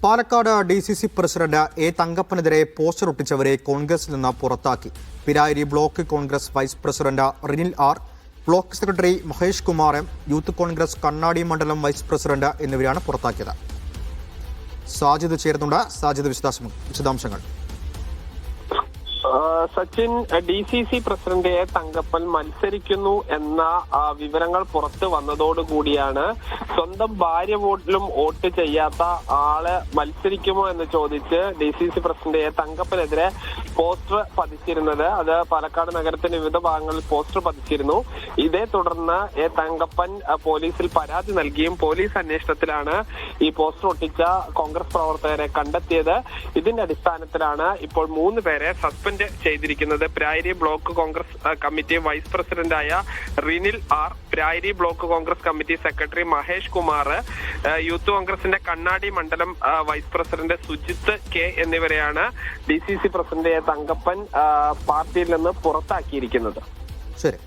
Palakkad DCC president A തങ്കപ്പനെതിരെ poster ഒട്ടിച്ചവരെ കോൺഗ്രസിൽ നിന്ന് പുറത്താക്കി. Pirayiri block Congress vice president Rinil R, block secretary Mahesh Kumar M, youth Congress Kannadi മണ്ഡലം വൈസ് പ്രസിഡന്റ് എന്നിവരെയാണ് പുറത്താക്കിയത്. സാജിദ് ചേർന്നുണ്ട്. സാജിദ് വിശദാംശങ്ങൾ. Sachin, DCC president A Thankappan മത്സരിക്കുന്നു എന്ന വിവരങ്ങൾ പുറത്തു വന്നതോടുകൂടിയാണ് സ്വന്തം ഭാര്യ വോട്ടിലും വോട്ട് ചെയ്യാത്ത ആള് മത്സരിക്കുമോ എന്ന് ചോദിച്ച് DCC പ്രസിഡന്റ് എ തങ്കപ്പനെതിരെ പോസ്റ്റർ പതിച്ചിരുന്നത്. അത് പാലക്കാട് നഗരത്തിന്റെ വിവിധ ഭാഗങ്ങളിൽ പോസ്റ്റർ പതിച്ചിരുന്നു. ഇതേ തുടർന്ന് എ തങ്കപ്പൻ പോലീസിൽ പരാതി നൽകിയും പോലീസ് അന്വേഷണത്തിലാണ് ഈ പോസ്റ്റർ ഒട്ടിച്ച കോൺഗ്രസ് പ്രവർത്തകരെ കണ്ടെത്തിയത്. ഇതിന്റെ അടിസ്ഥാനത്തിലാണ് ഇപ്പോൾ 3 പേരെ സസ്പെൻഡ് ചെയ്തിരിക്കുന്നത്. Pirayiri block Congress committee vice പ്രസിഡന്റായ Rinil R, Pirayiri block Congress committee secretary Mahesh Kumar, youth കോൺഗ്രസിന്റെ കണ്ണാടി മണ്ഡലം വൈസ് പ്രസിഡന്റ് സുജിത്ത് കെ എന്നിവരെയാണ് DCC പ്രസിഡന്റ് തങ്കപ്പൻ പാർട്ടിയിൽ നിന്ന് പുറത്താക്കിയിരിക്കുന്നത്. ശരി.